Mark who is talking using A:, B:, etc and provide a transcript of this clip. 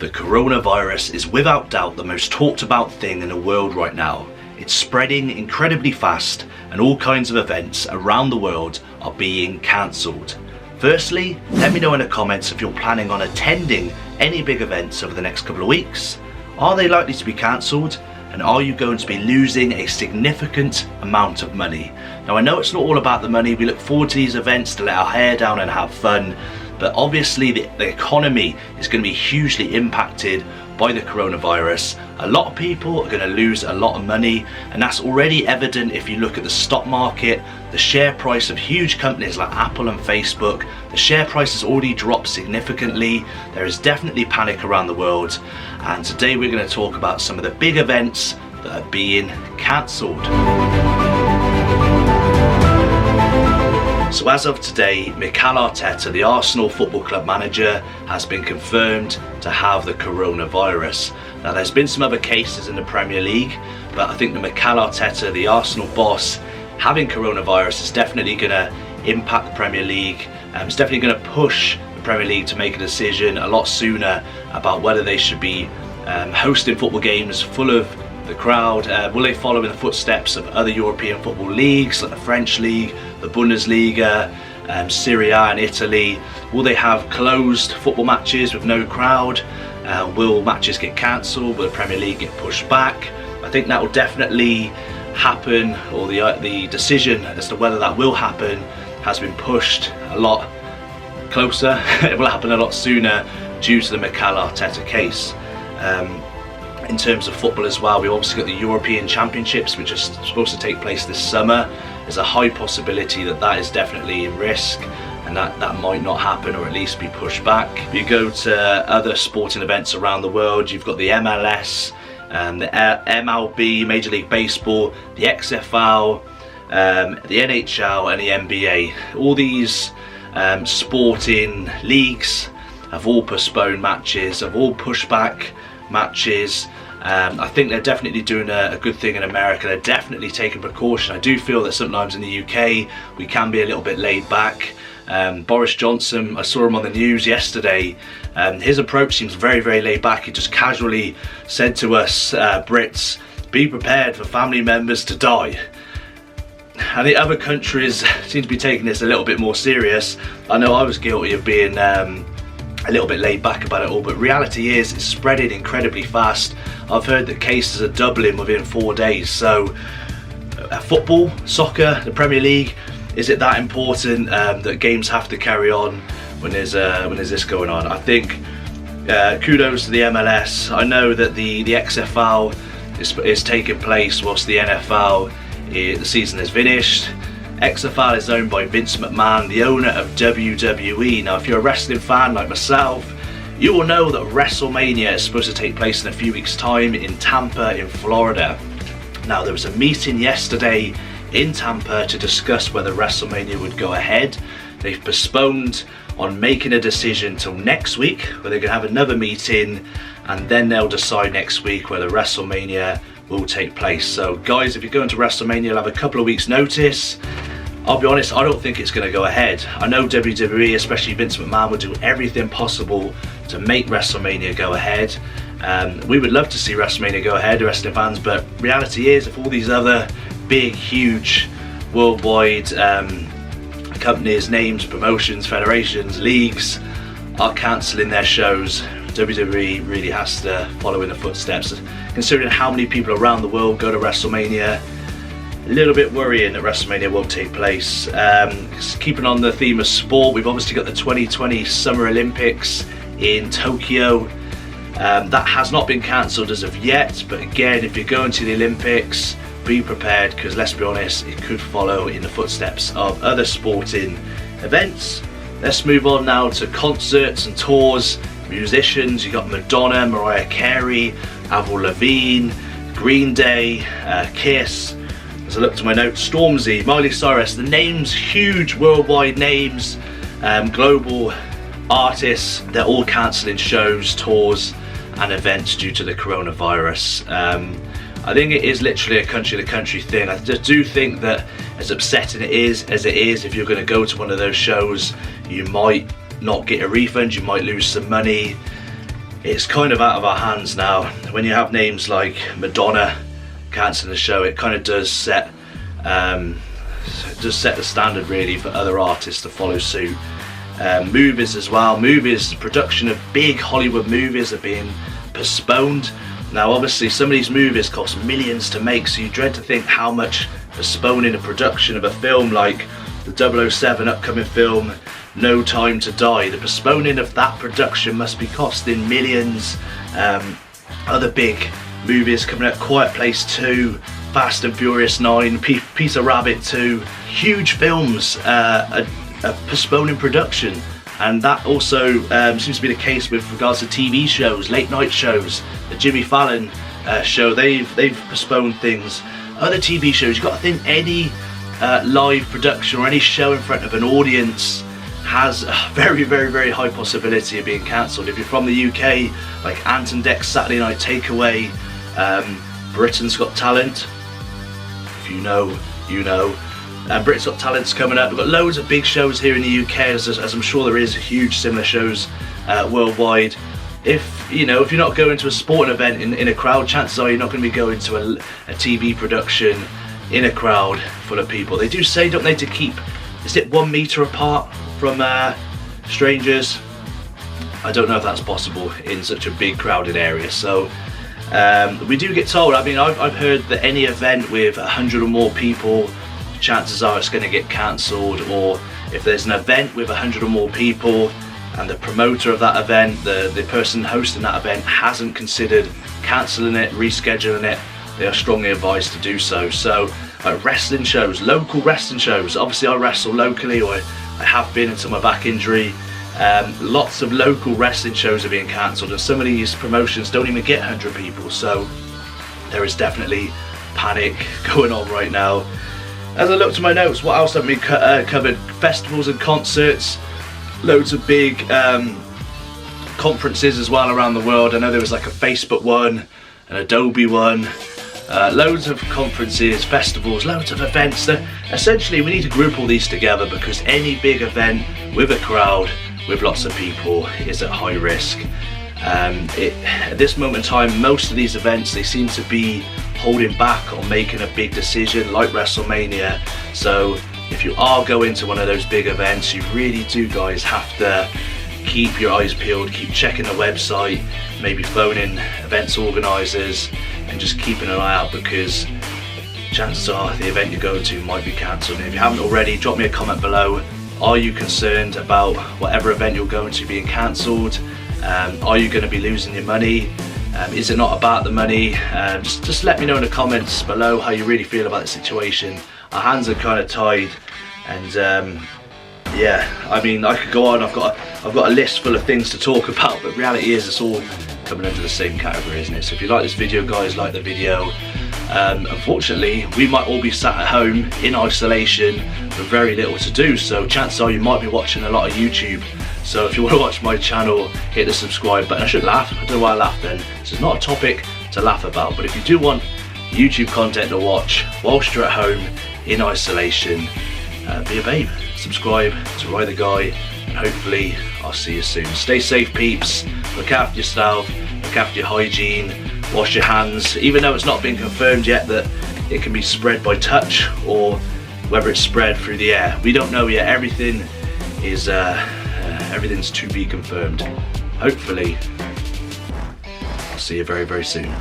A: The coronavirus is without doubt the most talked about thing in the world right now. It's spreading incredibly fast and all kinds of events around the world are being cancelled. Firstly, let me know in the comments if you're planning on attending any big events over the next couple of weeks. Are they likely to be cancelled? And are you going to be losing a significant amount of money? Now I know it's not all about the money, we look forward to these events to let our hair down and have fun, but obviously the economy is going to be hugely impacted by the coronavirus. A lot of people are going to lose a lot of money, and that's already evident if you look at the stock market. The share price of huge companies like Apple and Facebook, the share price has already dropped significantly. There is definitely panic around the world, and today we're going to talk about some of the big events that are being cancelled. So as of today, Mikel Arteta, the Arsenal Football Club manager, has been confirmed to have the coronavirus. Now there's been some other cases in the Premier League, but I think that Mikel Arteta, the Arsenal boss, having coronavirus is definitely going to impact the Premier League. It's definitely going to push the Premier League to make a decision a lot sooner about whether they should be hosting football games full of the crowd. Will they follow in the footsteps of other European football leagues like the French League, the Bundesliga, Serie A in Italy? Will they have closed football matches with no crowd? Will matches get cancelled? Will the Premier League get pushed back? I think that will definitely happen, or the decision as to whether that will happen has been pushed a lot closer. It will happen a lot sooner due to the Mikel Arteta case. In terms of football as well, we've obviously got the European Championships, which are supposed to take place this summer. There's a high possibility that that is definitely in risk, and that might not happen, or at least be pushed back. If you go to other sporting events around the world, you've got the MLS, the MLB, Major League Baseball, the XFL, the NHL and the NBA. All these sporting leagues have all postponed matches, have all pushed back matches. I think they're definitely doing a good thing in America. They're definitely taking precaution. I do feel that sometimes in the UK we can be a little bit laid back. Boris Johnson, I saw him on the news yesterday. His approach seems very, very laid back. He just casually said to us Brits, be prepared for family members to die. And the other countries seem to be taking this a little bit more serious. I know I was guilty of being a little bit laid back about it all, but reality is it's spreading incredibly fast. I've heard that cases are doubling within 4 days. So football, soccer, the Premier League, is it that important that games have to carry on when there's this going on? I think kudos to the MLS. I know that the XFL is taking place whilst the NFL, the season is finished. XFL is owned by Vince McMahon, the owner of WWE. Now if you're a wrestling fan like myself, you will know that WrestleMania is supposed to take place in a few weeks' time in Tampa in Florida. Now there was a meeting yesterday in Tampa to discuss whether WrestleMania would go ahead. They've postponed on making a decision till next week, where they're going to have another meeting, and then they'll decide next week whether WrestleMania will take place. So guys, if you're going to WrestleMania, you'll have a couple of weeks notice. I'll be honest, I don't think it's going to go ahead. I know WWE, especially Vince McMahon, will do everything possible to make WrestleMania go ahead. We would love to see WrestleMania go ahead, wrestling fans, but reality is if all these other big, huge, worldwide companies, names, promotions, federations, leagues are cancelling their shows, WWE really has to follow in the footsteps. Considering how many people around the world go to WrestleMania, a little bit worrying that WrestleMania won't take place. Keeping on the theme of sport, we've obviously got the 2020 Summer Olympics in Tokyo. That has not been cancelled as of yet, but again, if you're going to the Olympics, be prepared, because let's be honest, it could follow in the footsteps of other sporting events. Let's move on now to concerts and tours. Musicians, you got Madonna, Mariah Carey, Avril Lavigne, Green Day, Kiss. As I look to my notes, Stormzy, Miley Cyrus, the names, huge worldwide names, global artists, they're all cancelling shows, tours and events due to the coronavirus. I think it is literally a country-to-country thing. I just do think that as upsetting as it is, if you're going to go to one of those shows, you might not get a refund, you might lose some money. it's kind of out of our hands now. When you have names like Madonna cancelling the show, it kind of does set the standard really for other artists to follow suit. Movies as well. Movies, the production of big Hollywood movies are being postponed. Now obviously some of these movies cost millions to make, so you dread to think how much postponing the production of a film like the 007 upcoming film No Time to Die. The postponing of that production must be costing millions. Other big movies coming out, Quiet Place 2, Fast and Furious 9, Peter Rabbit 2, huge films are postponing production. And that also seems to be the case with regards to TV shows, late night shows. The Jimmy Fallon show, they've postponed things. Other TV shows, you've got to think any live production or any show in front of an audience has a very, very, very high possibility of being cancelled. If you're from the UK, like Ant and Dec's Saturday Night Takeaway, Britain's Got Talent, if you know, you know. Britain's Got Talent's coming up. We've got loads of big shows here in the UK, as I'm sure there is huge similar shows worldwide. If you're not going to a sporting event in a crowd, chances are you're not going to be going to a TV production in a crowd full of people. They do say, don't they, to keep, is it 1 metre apart from strangers? I don't know if that's possible in such a big crowded area. So we do get told, I mean, I've heard that any event with 100 or more people, chances are it's going to get cancelled. Or if there's an event with 100 or more people and the promoter of that event, the person hosting that event hasn't considered cancelling it, rescheduling it, they are strongly advised to do so. So wrestling shows, local wrestling shows, obviously I wrestle locally, or I have been until my back injury. Lots of local wrestling shows are being cancelled, and some of these promotions don't even get 100 people, so there is definitely panic going on right now. As I look to my notes, what else have we covered? Festivals and concerts, loads of big conferences as well around the world. I know there was like a Facebook one, an Adobe one, loads of conferences, festivals, loads of events. That essentially we need to group all these together, because any big event with a crowd, with lots of people, is at high risk. At this moment in time, most of these events, they seem to be holding back on making a big decision like WrestleMania. So if you are going to one of those big events, you really do, guys, have to keep your eyes peeled, keep checking the website, maybe phoning events organisers and just keeping an eye out, because chances are the event you're going to might be cancelled. And if you haven't already, drop me a comment below. Are you concerned about whatever event you're going to being cancelled? Are you going to be losing your money? Is it not about the money? Just let me know in the comments below how you really feel about the situation. Our hands are kind of tied, and yeah, I mean, I could go on. I've got a list full of things to talk about, but reality is it's all coming under the same category, isn't it? So if you like this video, guys, like the video. Unfortunately, we might all be sat at home in isolation with very little to do, so chances are you might be watching a lot of YouTube. So if you want to watch my channel, hit the subscribe button. I should laugh, I don't know why I laughed then. This is not a topic to laugh about, but if you do want YouTube content to watch whilst you're at home in isolation, be a babe, subscribe to Ride the Guy, and hopefully I'll see you soon. Stay safe, peeps, look after yourself, look after your hygiene, wash your hands, even though it's not been confirmed yet that it can be spread by touch or whether it's spread through the air. We don't know yet. Everything is everything's to be confirmed. Hopefully I'll see you very, very soon.